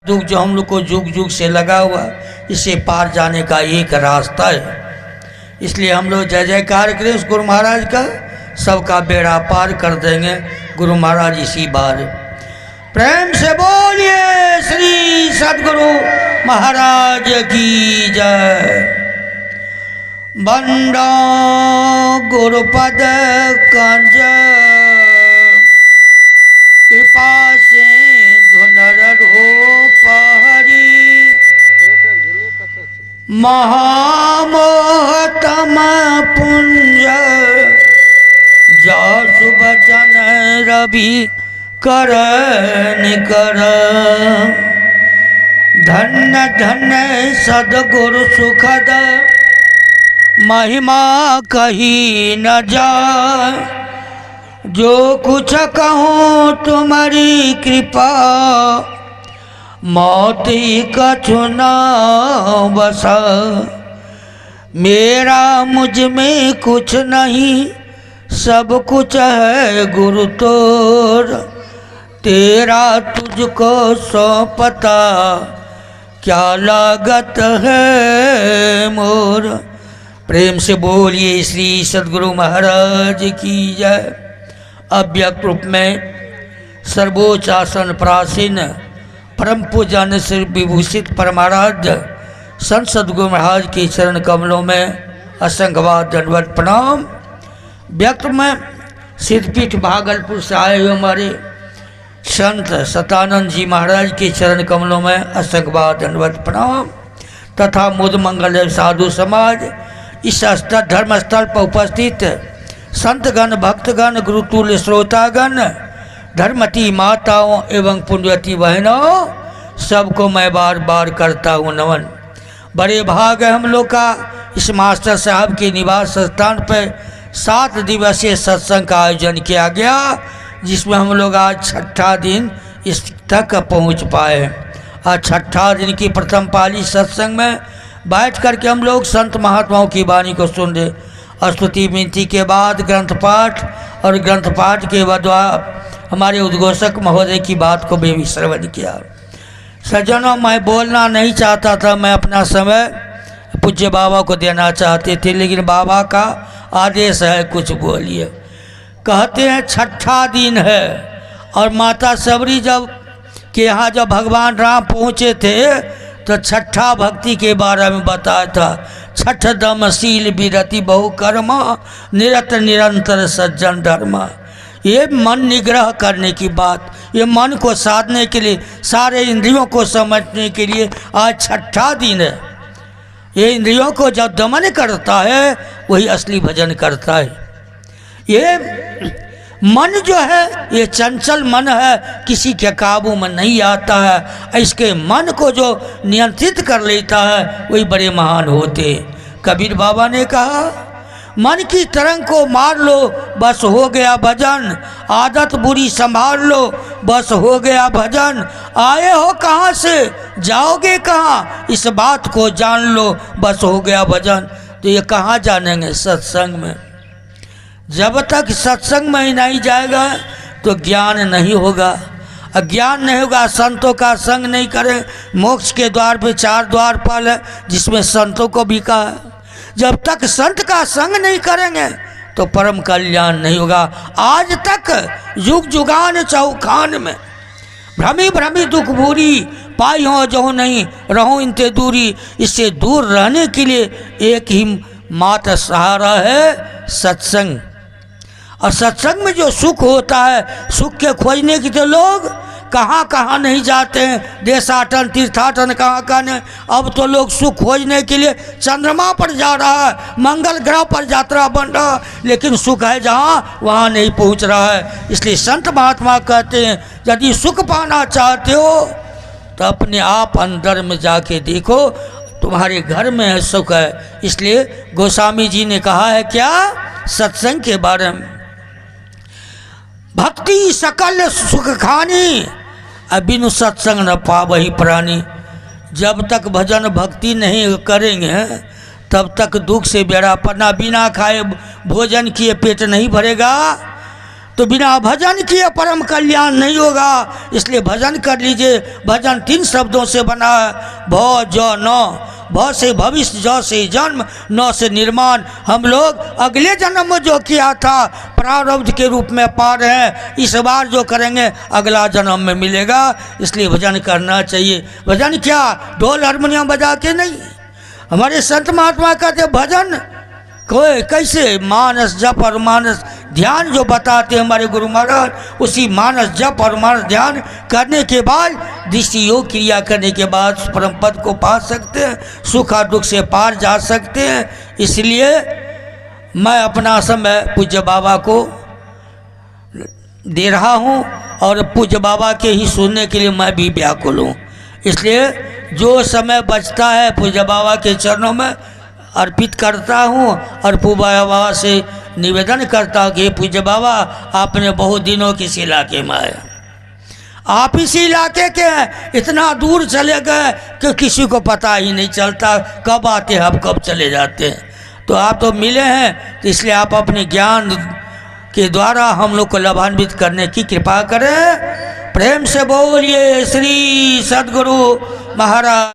दुख जो हम लोग को जुग जुग से लगा हुआ, इससे पार जाने का एक रास्ता है। इसलिए हम लोग जय जयकार करें उस गुरु महाराज का, सबका बेड़ा पार कर देंगे गुरु महाराज इसी बार। प्रेम से बोलिए श्री सद्गुरु महाराज की जय। बंडा गुरुपद कंज कृपा से धुनर रूप हरि, महामोहतम पुंज जासु बचन रवि कर निकर। धन्य धन्य सद्गुरु सुखद महिमा कही न जा। जो कुछ कहूँ तुम्हारी कृपा, मौत ही कछु न बसा। मेरा मुझ में कुछ नहीं, सब कुछ है गुरु तोर। तेरा तुझको सौंपता क्या लागत है मोर। प्रेम से बोलिए श्री सद्गुरु महाराज की जय। अव्यक्त रूप में सर्वोच्च आसन प्रासीन परम पूजन श्री विभूषित परमाराध्य संत सद्गुरु महाराज के चरण कमलों में असंख्यवाद दंडवत प्रणाम। व्यक्त में सिद्धपीठ भागलपुर से आए हुए हमारे संत सतानंद जी महाराज के चरण कमलों में असंख्यवाद दंडवत प्रणाम। तथा मुद मंगल साधु समाज इस धर्म स्थल पर उपस्थित संतगण भक्तगण गुरुतुल्य श्रोतागण धर्मवती माताओं एवं पुण्यवती बहनों, सबको मैं बार बार करता हूँ नमन। बड़े भाग है हम लोग का इस मास्टर साहब के निवास स्थान पर 7 दिवसीय सत्संग का आयोजन किया गया, जिसमें हम लोग आज छठा दिन इस तक पहुँच पाए। आज छठा दिन की प्रथम पाली सत्संग में बैठ करके हम लोग संत महात्माओं की वाणी को सुन रहे। स्तुति विनती के बाद ग्रंथ पाठ और ग्रंथ पाठ के बाद हमारे उद्घोषक महोदय की बात को भी श्रवण किया। सज्जनों, मैं बोलना नहीं चाहता था, मैं अपना समय पूज्य बाबा को देना चाहते थे, लेकिन बाबा का आदेश है कुछ बोलिए। कहते हैं छठा दिन है और माता सबरी जब के यहाँ जब भगवान राम पहुँचे थे तो छठा भक्ति के बारे में बताया था। छठ दमशील विरति बहु कर्म, निरत निरंतर सज्जन धर्म। ये मन निग्रह करने की बात, ये मन को साधने के लिए, सारे इंद्रियों को समझने के लिए आज छठा दिन है। ये इंद्रियों को जब दमन करता है वही असली भजन करता है। ये मन जो है ये चंचल मन है, किसी के काबू में नहीं आता है। इसके मन को जो नियंत्रित कर लेता है वही बड़े महान होते। कबीर बाबा ने कहा, मन की तरंग को मार लो बस हो गया भजन। आदत बुरी संभाल लो बस हो गया भजन। आए हो कहाँ से जाओगे कहाँ, इस बात को जान लो बस हो गया भजन। तो ये कहाँ जानेंगे? सत्संग में। जब तक सत्संग में ही नहीं जाएगा तो ज्ञान नहीं होगा। अज्ञान नहीं होगा, संतों का संग नहीं करें। मोक्ष के द्वार पे 4 द्वारपाल है, जिसमें संतों को भी कहा है। जब तक संत का संग नहीं करेंगे तो परम कल्याण नहीं होगा। आज तक युग जुगान चौखान में भ्रमी भ्रमी दुख भूरी, पाई हो जो नहीं रहो इनते दूरी। इससे दूर रहने के लिए एक ही मात्र सहारा है, सत्संग। और सत्संग में जो सुख होता है, सुख के खोजने के तो लोग कहाँ कहाँ नहीं जाते हैं, देशाटन तीर्थाटन कहाँ कहाँ नहीं। अब तो लोग सुख खोजने के लिए चंद्रमा पर जा रहा है, मंगल ग्रह पर यात्रा बन रहा है, लेकिन सुख है जहाँ वहाँ नहीं पहुँच रहा है। इसलिए संत महात्मा कहते हैं यदि सुख पाना चाहते हो तो अपने आप अंदर में जाके देखो, तुम्हारे घर में है सुख है। इसलिए गोस्वामी जी ने कहा है क्या सत्संग के बारे में, भक्ति सकल सुख खानी, बिनु सत्संग न पावही प्राणी। जब तक भजन भक्ति नहीं करेंगे तब तक दुख से बेड़ा पड़ना। बिना खाए भोजन किए पेट नहीं भरेगा। तो बिना भजन किए परम कल्याण नहीं होगा। इसलिए भजन कर लीजिए। भजन 3 शब्दों से बना है, भव ज न। भव से भविष्य, ज से जन्म, न से निर्माण। हम लोग अगले जन्म में जो किया था प्रारब्ध के रूप में पा रहे हैं, इस बार जो करेंगे अगला जन्म में मिलेगा। इसलिए भजन करना चाहिए। भजन क्या ढोल हारमोनियम बजा के नहीं। हमारे संत महात्मा कहते भजन कोई कैसे मानस जप और मानस ध्यान जो बताते हमारे गुरु महाराज, उसी मानस जप और मानस ध्यान करने के बाद दृष्टि योग क्रिया करने के बाद परम पद को पा सकते हैं, सुख और दुख से पार जा सकते हैं। इसलिए मैं अपना समय पूज्य बाबा को दे रहा हूँ और पूज्य बाबा के ही सुनने के लिए मैं भी व्याकुल हूँ। इसलिए जो समय बचता है पूज्य बाबा के चरणों में अर्पित करता हूँ और पूज्य बाबा से निवेदन करता हूँ कि पूज्य बाबा आपने बहुत दिनों की इस इलाके में आए, आप इसी इलाके के हैं, इतना दूर चले गए कि किसी को पता ही नहीं चलता कब आते हैं अब कब चले जाते हैं। तो आप तो मिले हैं, तो इसलिए आप अपने ज्ञान के द्वारा हम लोग को लाभान्वित करने की कृपा करें। प्रेम से बोलिए श्री सद्गुरु महाराज।